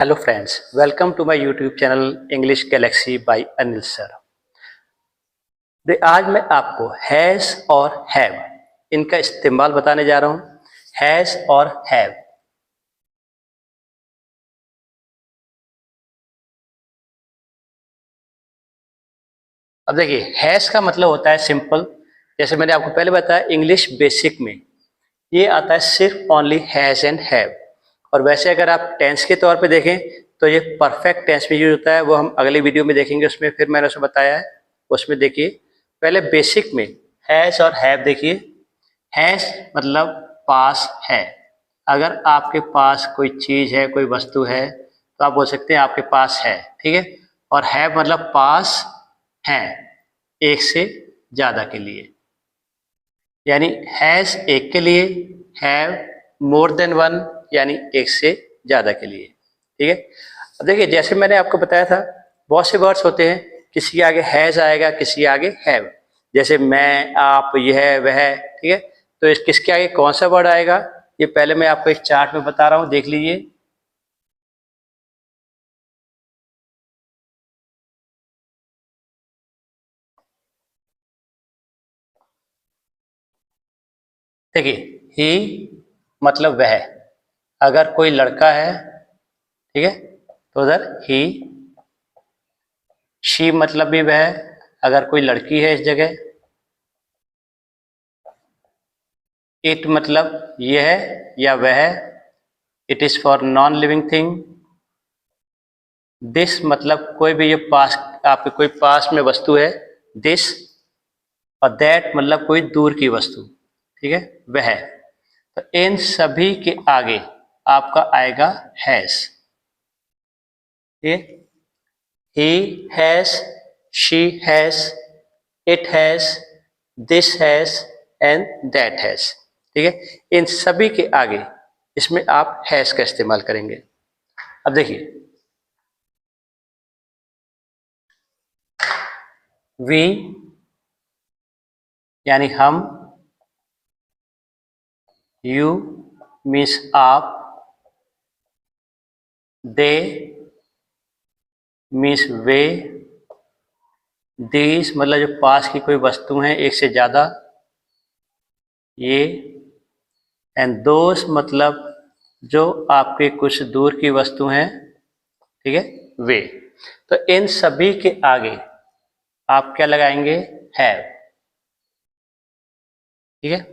Hello friends, welcome to my YouTube channel English Galaxy by Anil sir. आज मैं आपको has और हैव इनका इस्तेमाल बताने जा रहा हूँ। हैज़ और हैव। अब देखिए, हैज़ का मतलब होता है सिंपल। जैसे मैंने आपको पहले बताया, इंग्लिश बेसिक में ये आता है सिर्फ ओनली हैज़ एंड हैव। और वैसे अगर आप टेंस के तौर पे देखें तो ये परफेक्ट टेंस में यूज होता है, वो हम अगली वीडियो में देखेंगे। उसमें फिर मैंने उसमें बताया है, उसमें देखिए। पहले बेसिक में हैज़ और हैव देखिए। हैज़ मतलब पास है। अगर आपके पास कोई चीज़ है, कोई वस्तु है, तो आप बोल सकते हैं आपके पास है, ठीक है। और हैव मतलब पास है, एक से ज़्यादा के लिए। यानी हैज़ एक के लिए, हैव मोर देन वन यानी एक से ज़्यादा के लिए, ठीक है। अब देखिए, जैसे मैंने आपको बताया था, बहुत से वर्ड्स होते हैं, किसी के आगे हैज़ आएगा, किसी के आगे हैव। जैसे मैं, आप, यह, वह, ठीक है। तो इस किसके आगे कौन सा वर्ड आएगा, ये पहले मैं आपको एक चार्ट में बता रहा हूँ, देख लीजिए। देखिए, ही मतलब वह। अगर कोई लड़का है, ठीक है, तो उधर ही। शी मतलब भी वह, अगर कोई लड़की है इस जगह। इट मतलब यह या वह, it is for non living thing. This मतलब कोई भी, ये पास, आपके कोई पास में वस्तु है, दिस। और दैट मतलब कोई दूर की वस्तु, ठीक है, वह। तो इन सभी के आगे आपका आएगा has. He has, she has, it has, this has and that has, ठीक है। इन सभी के आगे इसमें आप हैज का इस्तेमाल करेंगे। अब देखिए, वी यानी हम, यू मीन्स आप, दे मीन्स वे, दीज मतलब जो पास की कोई वस्तु है, एक से ज्यादा, ये। एंड दोस्त मतलब जो आपके कुछ दूर की वस्तु हैं, ठीक है, वे। तो इन सभी के आगे आप क्या लगाएंगे, हैव, ठीक है।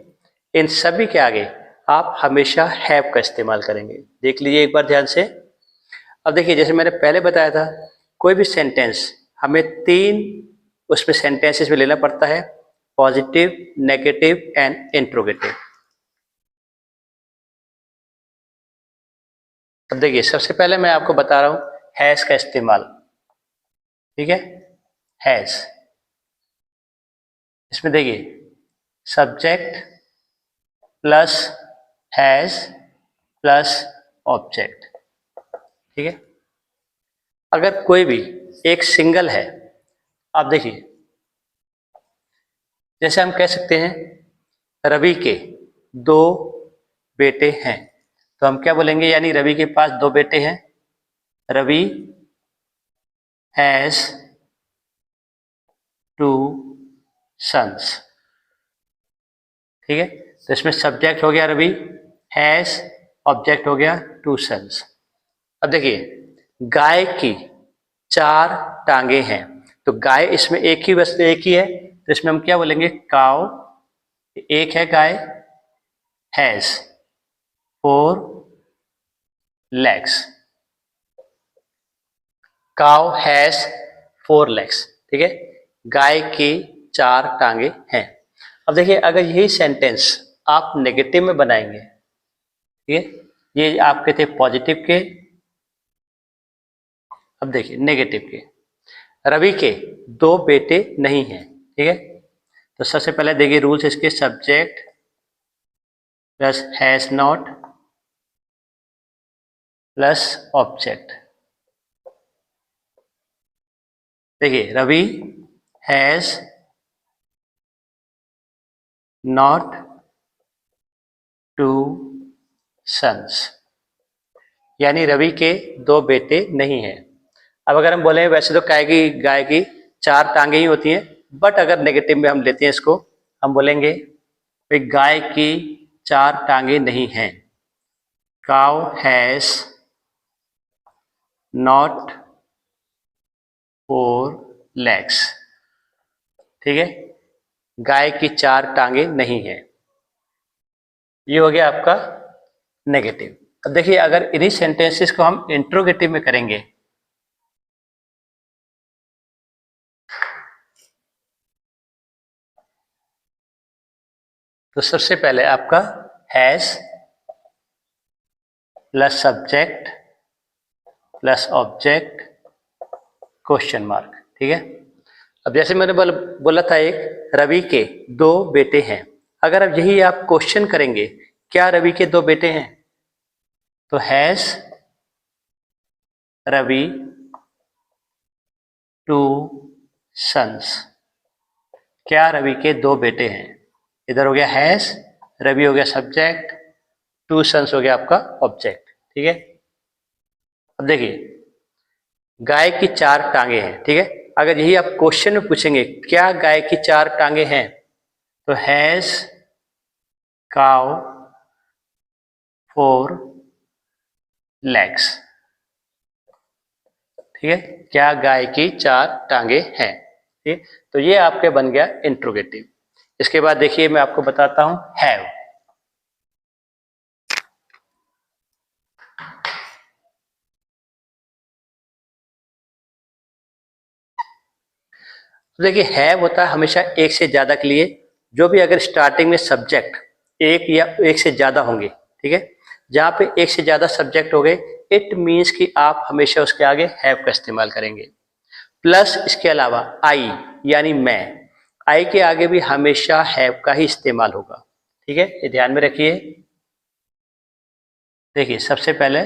इन सभी के आगे आप हमेशा हैव का इस्तेमाल करेंगे। देख लीजिए एक बार ध्यान से। अब देखिए, जैसे मैंने पहले बताया था, कोई भी सेंटेंस हमें तीन उसमें सेंटेंसेस में लेना पड़ता है, पॉजिटिव, नेगेटिव एंड इंट्रोगेटिव। अब देखिए, सबसे पहले मैं आपको बता रहा हूं हैज का इस्तेमाल, ठीक है। हैज, इसमें देखिए, subject plus has plus object, ठीक है। अगर कोई भी एक सिंगल है, आप देखिए, जैसे हम कह सकते हैं रवि के दो बेटे हैं, तो हम क्या बोलेंगे, यानी रवि के पास दो बेटे हैं। रवि हैज टू सन्स, ठीक है। तो इसमें सब्जेक्ट हो गया रवि, हैज, ऑब्जेक्ट हो गया टू सन्स। अब देखिए, गाय की चार टांगे हैं, तो गाय इसमें एक ही वस्तु, एक ही है, तो इसमें हम क्या बोलेंगे, काउ। एक है गाय, has four legs, cow has four legs, ठीक है। गाय की चार टांगे हैं। अब देखिए, अगर यही सेंटेंस आप नेगेटिव में बनाएंगे, ठीक है, ये आपके थे पॉजिटिव के। अब देखिए नेगेटिव के, रवि के दो बेटे नहीं हैं, ठीक है। तो सबसे पहले देखिए रूल्स इसके, subject plus has not plus object. देखिए, Ravi has not two sons, यानी रवि के 2 बेटे नहीं हैं। अब अगर हम बोले वैसे तो गाय की 4 टांगे ही होती हैं, बट अगर नेगेटिव में हम लेते हैं इसको, हम बोलेंगे भाई गाय की 4 टांगे नहीं हैं। Cow has not 4 legs। ठीक है, गाय की 4 टांगे नहीं हैं। ये हो गया आपका नेगेटिव। अब देखिए अगर इन्हीं सेंटेंसेस को हम इंट्रोगेटिव में करेंगे, तो सबसे पहले आपका has plus subject plus object question mark. ठीक है, अब जैसे मैंने बोला था एक रवि के 2 बेटे हैं। अगर अब यही आप क्वेश्चन करेंगे, क्या रवि के 2 बेटे हैं, तो हैज रवि 2 sons। क्या रवि के 2 बेटे हैं। इधर हो गया हैज, रवि हो गया सब्जेक्ट, 2 sons हो गया आपका ऑब्जेक्ट। ठीक है, अब देखिए गाय की 4 टांगे हैं। ठीक है, अगर यही आप क्वेश्चन में पूछेंगे क्या गाय की 4 टांगे हैं, तो हैज काउ 4 legs। ठीक है, क्या गाय की 4 टांगे हैं। ठीक, तो ये आपके बन गया इंट्रोगेटिव। इसके बाद देखिए मैं आपको बताता हूं हैव। देखिए हैव होता है हमेशा एक से ज्यादा के लिए, जो भी अगर स्टार्टिंग में सब्जेक्ट एक या एक से ज्यादा होंगे। ठीक है, जहां पे एक से ज्यादा सब्जेक्ट हो गए, इट मीन्स कि आप हमेशा उसके आगे हैव का इस्तेमाल करेंगे। प्लस इसके अलावा आई यानी मैं, आई के आगे भी हमेशा हैव का ही इस्तेमाल होगा। ठीक है, ये ध्यान में रखिए। देखिए सबसे पहले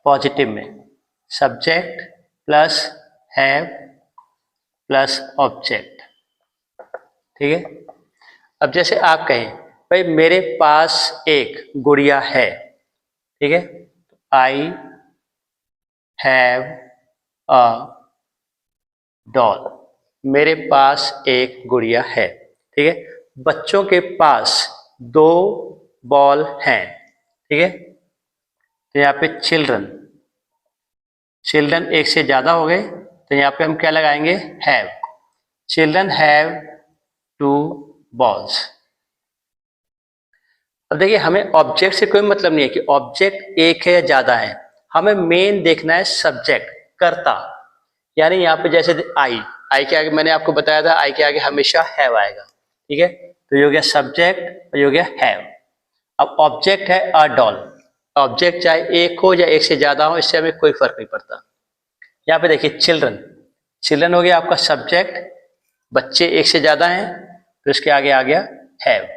पॉजिटिव में subject plus have plus object. ठीक है, अब जैसे आप कहें भाई मेरे पास एक गुड़िया है। ठीक है, आई हैव अ डॉल। मेरे पास एक गुड़िया है। ठीक है, बच्चों के पास 2 बॉल हैं। ठीक है, तो यहाँ पे चिल्ड्रन, चिल्ड्रन एक से ज्यादा हो गए, तो यहाँ पे हम क्या लगाएंगे हैव। Children have 2 balls। अब देखिए हमें ऑब्जेक्ट से कोई मतलब नहीं है कि ऑब्जेक्ट एक है या ज्यादा है, हमें मेन देखना है सब्जेक्ट कर्ता। यानी यहाँ पे जैसे आई, आई के आगे मैंने आपको बताया था आई के आगे हमेशा हैव आएगा। ठीक है, तो ये हो गया सब्जेक्ट और ये हो गया हैव। अब ऑब्जेक्ट है अ डॉल। ऑब्जेक्ट चाहे एक हो या एक से ज्यादा हो, इससे हमें कोई फर्क नहीं पड़ता। यहाँ पे देखिए चिल्ड्रन, चिल्ड्रन हो गया आपका सब्जेक्ट, बच्चे एक से ज्यादा हैं, तो इसके आगे आ गया हैव।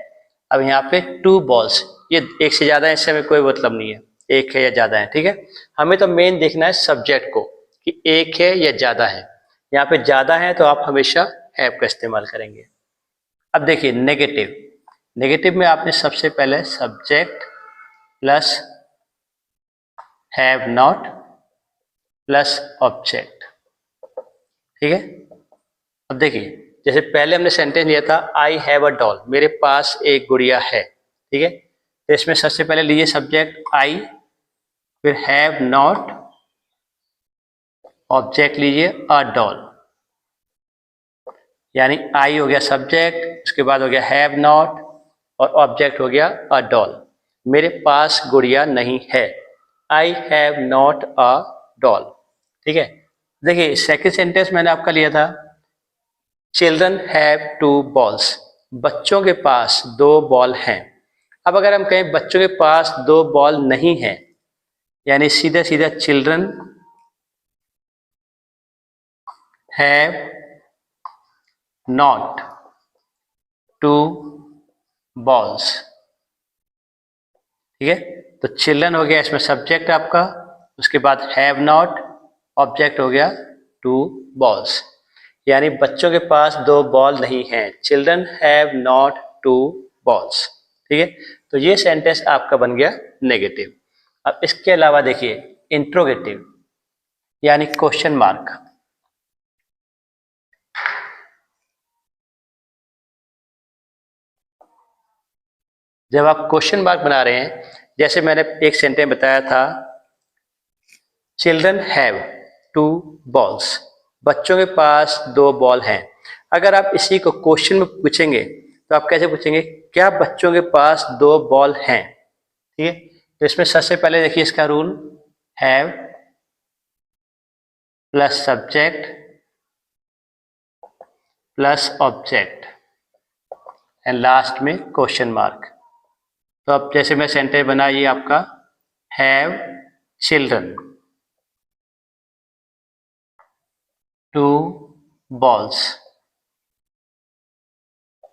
अब यहाँ पे 2 balls, ये एक से ज्यादा है, इससे हमें कोई मतलब नहीं है एक है या ज्यादा है। ठीक है, हमें तो मेन देखना है सब्जेक्ट को कि एक है या ज्यादा है। यहाँ पे ज्यादा है तो आप हमेशा हैव का इस्तेमाल करेंगे। अब देखिए नेगेटिव, नेगेटिव में आपने सबसे पहले subject plus have not plus object. ठीक है, अब देखिए जैसे पहले हमने सेंटेंस लिया था आई हैव अ डॉल, मेरे पास एक गुड़िया है। ठीक है, तो इसमें सबसे पहले लीजिए सब्जेक्ट आई, फिर हैव नॉट, ऑब्जेक्ट लीजिए अ डॉल। यानी आई हो गया सब्जेक्ट, उसके बाद हो गया हैव नॉट और ऑब्जेक्ट हो गया अ डॉल। मेरे पास गुड़िया नहीं है, I have not a doll. ठीक है, देखिए सेकंड सेंटेंस मैंने आपका लिया था चिल्ड्रन हैव 2 balls। बच्चों के पास 2 बॉल हैं। अब अगर हम कहें बच्चों के पास 2 बॉल नहीं है, यानी सीधा सीधा चिल्ड्रन हैव नॉट 2 balls। ठीक है, तो चिल्ड्रन हो गया इसमें सब्जेक्ट आपका, उसके बाद हैव नॉट, ऑब्जेक्ट हो गया 2 balls। यानी बच्चों के पास 2 बॉल नहीं हैं, चिल्ड्रन हैव नॉट 2 balls। ठीक है, तो ये सेंटेंस आपका बन गया नेगेटिव। अब इसके अलावा देखिए इंट्रोगेटिव यानी क्वेश्चन मार्क। जब आप क्वेश्चन मार्क बना रहे हैं, जैसे मैंने एक सेंटेंस बताया था, चिल्ड्रन हैव 2 balls, बच्चों के पास 2 बॉल हैं। अगर आप इसी को क्वेश्चन में पूछेंगे तो आप कैसे पूछेंगे, क्या बच्चों के पास 2 बॉल हैं? ठीक है, तो इसमें सबसे पहले देखिए इसका rule, have plus subject plus object and last में क्वेश्चन मार्क। तो अब जैसे मैं सेंटेंस बना, ये आपका हैव चिल्ड्रन 2 balls,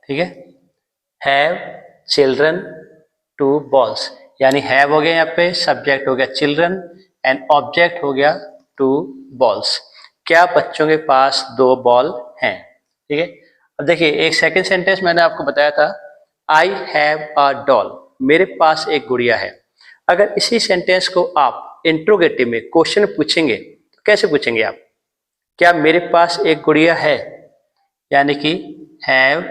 ठीक है, हैव चिल्ड्रन 2 balls, यानी हैव हो गया यहाँ पे, सब्जेक्ट हो गया चिल्ड्रन एंड ऑब्जेक्ट हो गया 2 balls। क्या बच्चों के पास 2 बॉल हैं? ठीक है, अब देखिए एक सेकंड सेंटेंस मैंने आपको बताया था, आई हैव अ डॉल, मेरे पास एक गुड़िया है। अगर इसी सेंटेंस को आप इंट्रोगेटिव में क्वेश्चन पूछेंगे तो कैसे पूछेंगे आप, क्या मेरे पास एक गुड़िया है, यानी कि have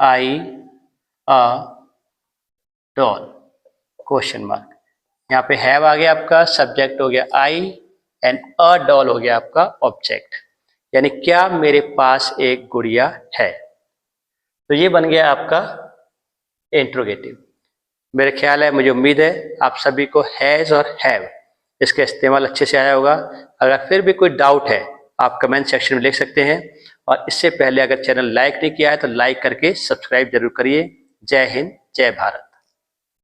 I a doll question mark. यहाँ पे हैव आ गया आपका, सब्जेक्ट हो गया आई एंड अ डॉल हो गया आपका ऑब्जेक्ट, यानी क्या मेरे पास एक गुड़िया है। तो ये बन गया आपका इंट्रोगेटिव। मेरे ख्याल है, मुझे उम्मीद है आप सभी को हैज और हैव इसका इस्तेमाल अच्छे से आया होगा। अगर फिर भी कोई डाउट है आप कमेंट सेक्शन में लिख सकते हैं, और इससे पहले अगर चैनल लाइक नहीं किया है तो लाइक करके सब्सक्राइब जरूर करिए। जय हिंद, जय भारत।